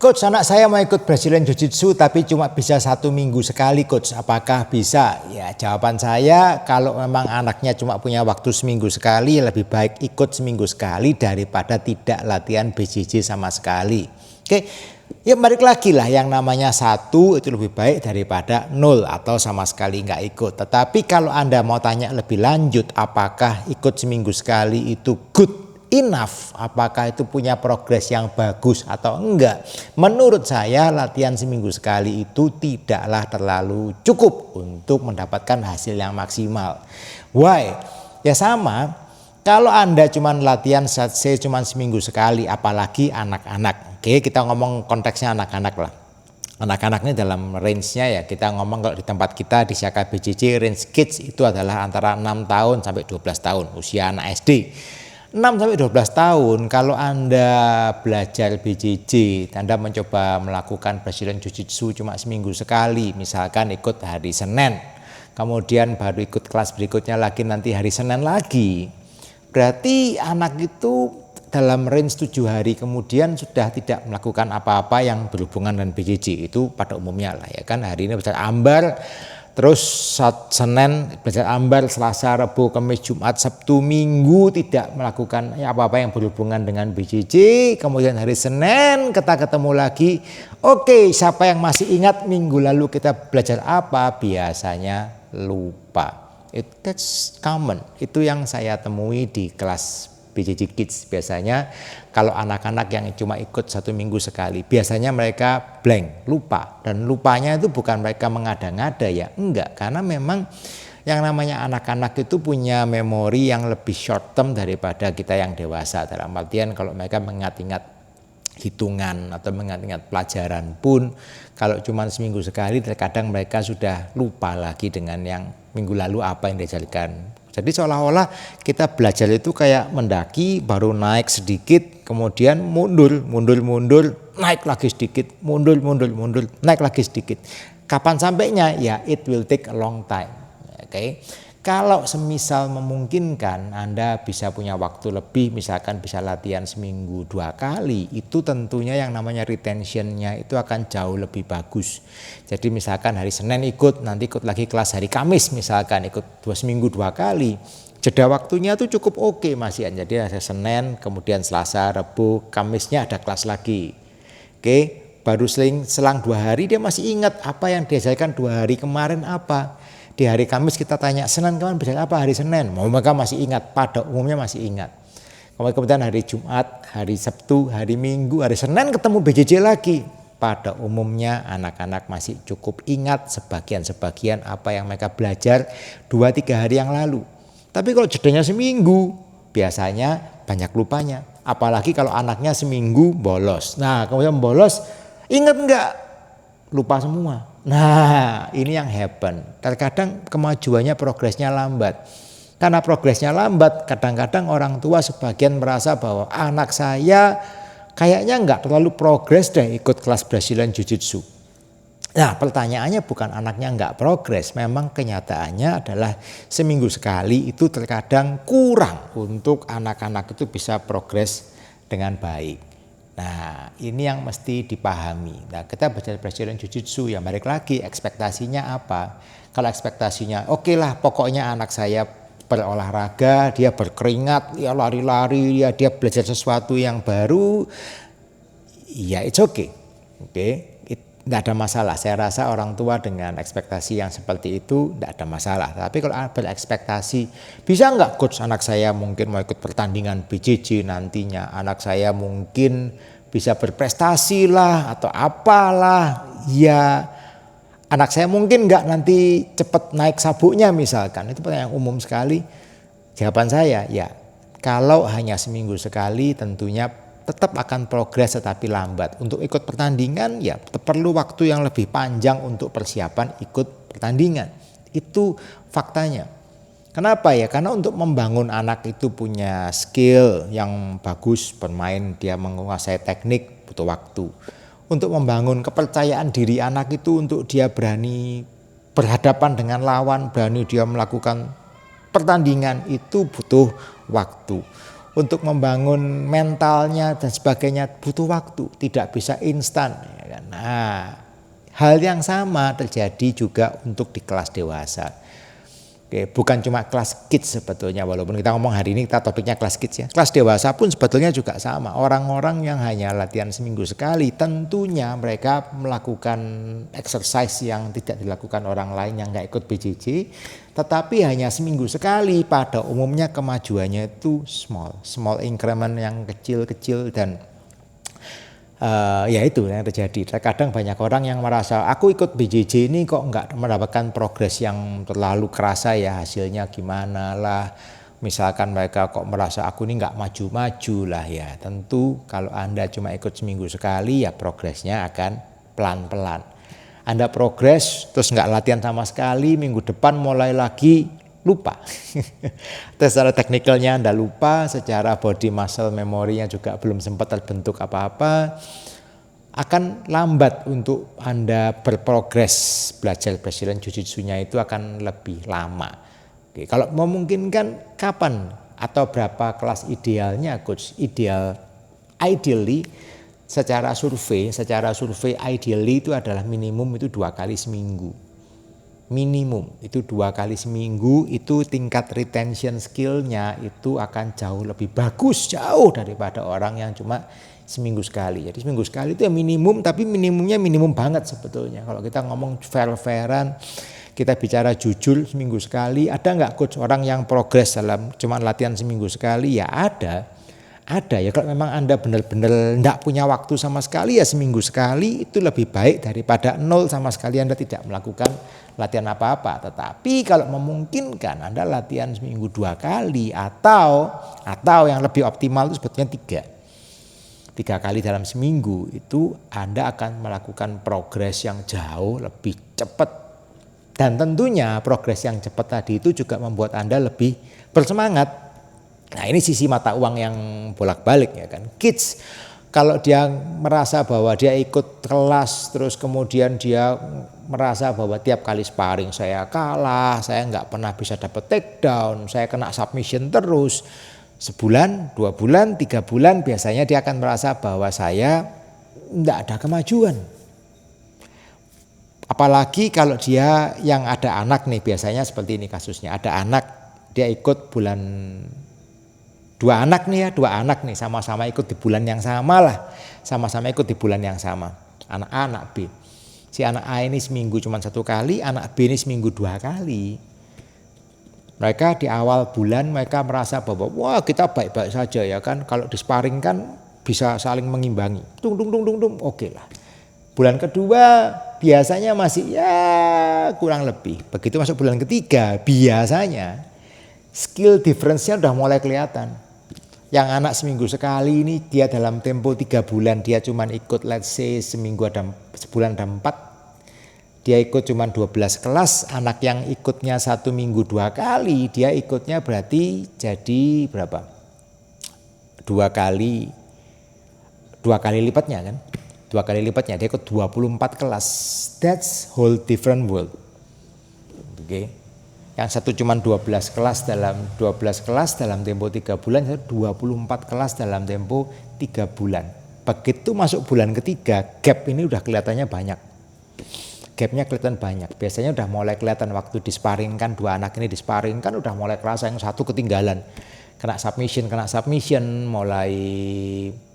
Coach, anak saya mau ikut Brazilian Jiu-Jitsu tapi cuma bisa 1 minggu sekali, Coach. Apakah bisa? Ya, jawaban saya kalau memang anaknya cuma punya waktu seminggu sekali, lebih baik ikut seminggu sekali daripada tidak latihan BJJ sama sekali. Oke, ya balik lagi lah, yang namanya 1 itu lebih baik daripada 0 atau sama sekali nggak ikut. Tetapi kalau Anda mau tanya lebih lanjut, apakah ikut seminggu sekali itu good enough, apakah itu punya progres yang bagus atau enggak? Menurut saya latihan seminggu sekali itu tidaklah terlalu cukup untuk mendapatkan hasil yang maksimal. Why? Ya sama, kalau Anda cuma latihan cuma seminggu sekali, apalagi anak-anak. Oke, kita ngomong konteksnya anak-anak lah. Anak-anak ini dalam range-nya ya, kita ngomong kalau di tempat kita di Syaka BJJ, range kids itu adalah antara 6 tahun sampai 12 tahun, usia anak SD. 6-12 tahun, kalau Anda belajar BJJ, Anda mencoba melakukan Brazilian Jiu-Jitsu cuma seminggu sekali, misalkan ikut hari Senin, kemudian baru ikut kelas berikutnya lagi nanti hari Senin lagi. Berarti anak itu dalam range 7 hari kemudian sudah tidak melakukan apa-apa yang berhubungan dengan BJJ, itu pada umumnya lah ya kan. Hari ini belajar ambar, terus Senin belajar ambar, Selasa, Rabu, Kamis, Jumat, Sabtu, Minggu tidak melakukan apa-apa yang berhubungan dengan BJJ. Kemudian hari Senin kita ketemu lagi. Oke, siapa yang masih ingat minggu lalu kita belajar apa? Biasanya lupa. That's common. Itu yang saya temui di kelas BJJ Kids. Biasanya kalau anak-anak yang cuma ikut 1 minggu sekali, biasanya mereka blank, lupa. Dan lupanya itu bukan mereka mengada-ngada ya, enggak. Karena memang yang namanya anak-anak itu punya memori yang lebih short term daripada kita yang dewasa. Dalam artian kalau mereka mengingat-ingat hitungan atau mengingat-ingat pelajaran pun, kalau cuma seminggu sekali terkadang mereka sudah lupa lagi dengan yang minggu lalu apa yang diajarkan. Jadi seolah-olah kita belajar itu kayak mendaki, baru naik sedikit, kemudian mundur, naik lagi sedikit, mundur, naik lagi sedikit. Kapan sampainya? Ya, it will take a long time. Oke. Kalau semisal memungkinkan Anda bisa punya waktu lebih, misalkan bisa latihan seminggu 2 kali, itu tentunya yang namanya retentionnya itu akan jauh lebih bagus. Jadi misalkan hari Senin ikut, nanti ikut lagi kelas hari Kamis, misalkan ikut seminggu 2 kali. Jeda waktunya itu cukup oke Mas Ian. Jadi ada Senin, kemudian Selasa, Rabu, Kamisnya ada kelas lagi. Oke, baru selang 2 hari dia masih ingat apa yang diajarkan 2 hari kemarin apa. Di hari Kamis kita tanya, Senin kemarin belajar apa? Hari Senin. Mereka masih ingat, pada umumnya masih ingat. Kemudian hari Jumat, hari Sabtu, hari Minggu, hari Senin ketemu BJJ lagi. Pada umumnya anak-anak masih cukup ingat sebagian-sebagian apa yang mereka belajar 2-3 hari yang lalu. Tapi kalau jedanya seminggu, biasanya banyak lupanya. Apalagi kalau anaknya seminggu bolos. Nah, kemudian bolos, ingat enggak? Lupa semua. Nah, ini yang happen. Terkadang kemajuannya, progresnya lambat. Karena progresnya lambat, kadang-kadang orang tua sebagian merasa bahwa anak saya kayaknya enggak terlalu progres deh ikut kelas Brazilian Jiu-Jitsu. Nah, pertanyaannya bukan anaknya enggak progres, memang kenyataannya adalah seminggu sekali itu terkadang kurang untuk anak-anak itu bisa progres dengan baik. Nah, ini yang mesti dipahami. Nah, kita belajar Brazilian Jiu-Jitsu, ya balik lagi ekspektasinya apa? Kalau ekspektasinya oke lah, pokoknya anak saya berolahraga, dia berkeringat, dia lari-lari, dia belajar sesuatu yang baru, ya it's okay. Oke, tidak ada masalah. Saya rasa orang tua dengan ekspektasi yang seperti itu tidak ada masalah. Tapi kalau berekspektasi, bisa nggak coach anak saya mungkin mau ikut pertandingan BJJ nantinya, anak saya mungkin bisa berprestasi lah atau apalah, ya anak saya mungkin nggak nanti cepat naik sabuknya misalkan. Itu pertanyaan yang umum sekali. Jawaban saya ya, kalau hanya seminggu sekali tentunya tetap akan progres tetapi lambat. Untuk ikut pertandingan ya perlu waktu yang lebih panjang untuk persiapan ikut pertandingan. Itu faktanya. Kenapa ya? Karena untuk membangun anak itu punya skill yang bagus bermain, dia menguasai teknik, butuh waktu. Untuk membangun kepercayaan diri anak itu, untuk dia berani berhadapan dengan lawan, berani dia melakukan pertandingan, itu butuh waktu. untuk membangun mentalnya dan sebagainya butuh waktu, tidak bisa instan. Ya kan? Nah, hal yang sama terjadi juga untuk di kelas dewasa. Oke, bukan cuma kelas kids sebetulnya, walaupun kita ngomong hari ini kita topiknya kelas kids ya. Kelas dewasa pun sebetulnya juga sama. Orang-orang yang hanya latihan seminggu sekali tentunya mereka melakukan exercise yang tidak dilakukan orang lain yang nggak ikut BJJ. Tetapi hanya seminggu sekali, pada umumnya kemajuannya itu small increment yang kecil-kecil dan ya itu yang terjadi. Terkadang banyak orang yang merasa aku ikut BJJ ini kok nggak mendapatkan progres yang terlalu kerasa ya, hasilnya gimana lah. Misalkan mereka kok merasa aku ini nggak maju-maju lah ya. Tentu kalau Anda cuma ikut seminggu sekali ya progresnya akan pelan-pelan. Anda progres terus nggak latihan sama sekali, minggu depan mulai lagi lupa. Terus secara teknikalnya Anda lupa, secara body muscle memorinya juga belum sempat terbentuk apa-apa, akan lambat untuk Anda berprogres. Belajar Brazilian Jiu-Jitsu-nya itu akan lebih lama. Oke, kalau memungkinkan kapan atau berapa kelas idealnya coach? Ideally secara survei ideally itu adalah minimum itu 2 kali seminggu. Minimum itu 2 kali seminggu, itu tingkat retention skillnya itu akan jauh lebih bagus, jauh daripada orang yang cuma seminggu sekali. Jadi seminggu sekali itu ya minimum, tapi minimumnya minimum banget sebetulnya. Kalau kita ngomong fair-fairan, kita bicara jujur, seminggu sekali. Ada nggak coach orang yang progres dalam cuma latihan seminggu sekali? Ya ada ya. Kalau memang Anda benar-benar enggak punya waktu sama sekali ya seminggu sekali itu lebih baik daripada nol sama sekali Anda tidak melakukan latihan apa-apa. Tetapi kalau memungkinkan Anda latihan seminggu 2 kali atau yang lebih optimal itu sebetulnya 3 kali dalam seminggu, itu Anda akan melakukan progres yang jauh lebih cepat. Dan tentunya progres yang cepat tadi itu juga membuat Anda lebih bersemangat. Nah, ini sisi mata uang yang bolak-balik ya kan. Kids kalau dia merasa bahwa dia ikut kelas terus kemudian dia merasa bahwa tiap kali sparring saya kalah, saya nggak pernah bisa dapat takedown, saya kena submission terus, sebulan, 2 bulan, 3 bulan biasanya dia akan merasa bahwa saya nggak ada kemajuan. Apalagi kalau dia yang ada anak nih, biasanya seperti ini kasusnya, ada anak dia ikut bulan 2 anak nih sama-sama ikut di bulan yang sama lah, sama-sama ikut di bulan yang sama, anak A, anak B. Si anak A ini seminggu cuma 1 kali, anak B ini seminggu 2 kali. Mereka di awal bulan mereka merasa bahwa wah kita baik-baik saja ya kan, kalau di sparring kan bisa saling mengimbangi, oke lah. Bulan kedua biasanya masih ya kurang lebih. Begitu masuk bulan ketiga biasanya skill difference-nya udah mulai kelihatan. Yang anak seminggu sekali ini dia dalam tempo 3 bulan dia cuman ikut let's say sebulan ada 4. Dia ikut cuman 12 kelas. Anak yang ikutnya 1 minggu 2 kali dia ikutnya berarti jadi berapa? 2 kali lipatnya kan? 2 kali lipatnya dia ikut 24 kelas. That's whole different world. Oke. Yang satu cuma 12 kelas dalam tempo 3 bulan, 24 kelas dalam tempo 3 bulan. Begitu masuk bulan ketiga, gap ini udah kelihatannya banyak. Gapnya kelihatan banyak. Biasanya udah mulai kelihatan waktu disparingkan, 2 anak ini disparingkan udah mulai kerasa yang satu ketinggalan. Kena submission, mulai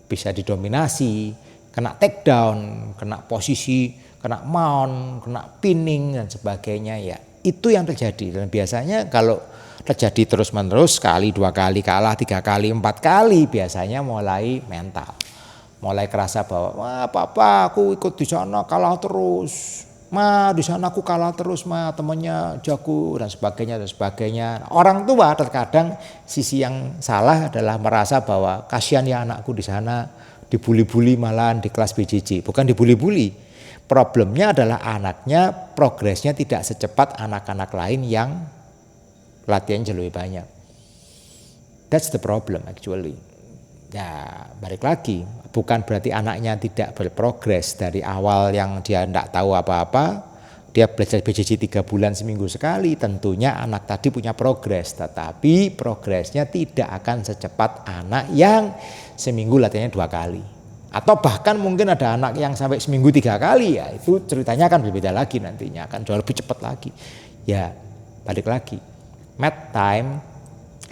bisa didominasi, kena takedown, kena posisi, kena mount, kena pinning dan sebagainya ya. Itu yang terjadi dan biasanya kalau terjadi terus-menerus sekali 2 kali kalah, 3 kali, 4 kali biasanya mulai mental. Mulai kerasa bahwa wah papa aku ikut di sana kalah terus. Ma di sana aku kalah terus ma, temannya jago dan sebagainya. Orang tua terkadang sisi yang salah adalah merasa bahwa kasihan ya anakku di sana dibuli-buli malahan di kelas BJJ. Bukan dibuli-buli. Problemnya adalah anaknya progresnya tidak secepat anak-anak lain yang latihan lebih banyak. That's the problem actually. Ya balik lagi, bukan berarti anaknya tidak berprogres dari awal yang dia tidak tahu apa-apa, dia belajar BJJ 3 bulan seminggu sekali, tentunya anak tadi punya progres. Tetapi progresnya tidak akan secepat anak yang seminggu latihannya 2 kali. Atau bahkan mungkin ada anak yang sampai seminggu 3 kali, ya itu ceritanya akan berbeda lagi nantinya, akan jauh lebih cepat lagi. Ya balik lagi, mat time,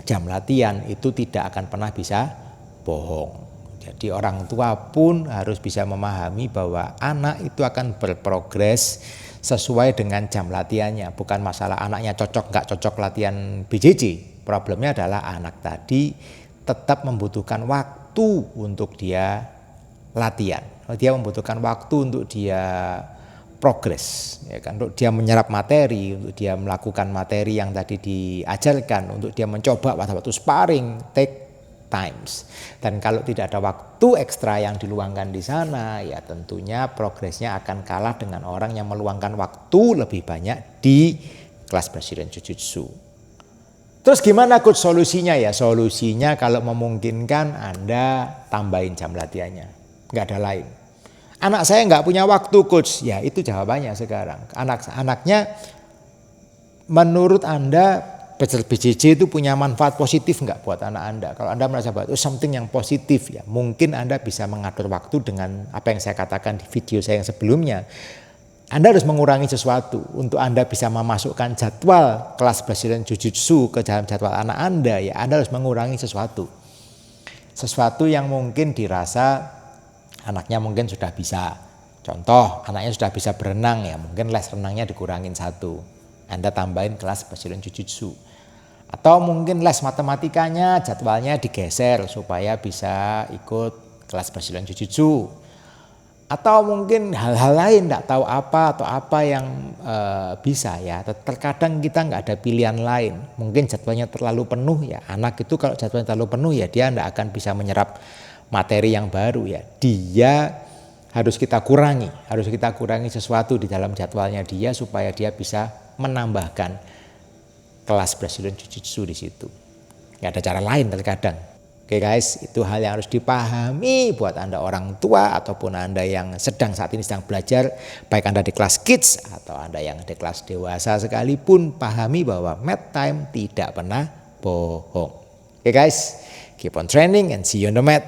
jam latihan itu tidak akan pernah bisa bohong. Jadi orang tua pun harus bisa memahami bahwa anak itu akan berprogres sesuai dengan jam latihannya. Bukan masalah anaknya cocok nggak cocok latihan BJJ. Problemnya adalah anak tadi tetap membutuhkan waktu untuk dia latihan. Dia membutuhkan waktu untuk dia progres, ya kan, untuk dia menyerap materi, untuk dia melakukan materi yang tadi diajarkan, untuk dia mencoba waktu-waktu sparring, take times. Dan kalau tidak ada waktu ekstra yang diluangkan di sana, ya tentunya progresnya akan kalah dengan orang yang meluangkan waktu lebih banyak di kelas Brazilian Jiu-Jitsu. Terus gimana coach solusinya? Ya solusinya kalau memungkinkan Anda tambahin jam latihannya, nggak ada lain. Anak saya nggak punya waktu coach, ya itu jawabannya sekarang. Anaknya menurut Anda belajar BJJ itu punya manfaat positif nggak buat anak Anda? Kalau Anda merasa bahwa itu something yang positif, ya mungkin Anda bisa mengatur waktu dengan apa yang saya katakan di video saya yang sebelumnya. Anda harus mengurangi sesuatu untuk Anda bisa memasukkan jadwal kelas Brazilian Jiu-Jitsu ke dalam jadwal anak Anda. Ya Anda harus mengurangi sesuatu yang mungkin dirasa anaknya mungkin sudah bisa. Contoh, anaknya sudah bisa berenang, ya mungkin les renangnya dikurangin 1. Anda tambahin kelas Brazilian Jiu-Jitsu. Atau mungkin les matematikanya jadwalnya digeser supaya bisa ikut kelas Brazilian Jiu-Jitsu. Atau mungkin hal-hal lain tidak tahu apa atau apa yang bisa, ya. Terkadang kita nggak ada pilihan lain. Mungkin jadwalnya terlalu penuh, ya. Anak itu kalau jadwalnya terlalu penuh, ya dia tidak akan bisa menyerap materi yang baru, ya. Dia harus kita kurangi sesuatu di dalam jadwalnya dia supaya dia bisa menambahkan kelas Brazilian Jiu-Jitsu di situ. Gak ada cara lain terkadang. Oke guys, itu hal yang harus dipahami buat Anda orang tua ataupun Anda yang saat ini sedang belajar, baik Anda di kelas kids atau Anda yang di kelas dewasa sekalipun, pahami bahwa mat time tidak pernah bohong. Oke guys, keep on training and see you on the mat.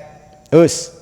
Us.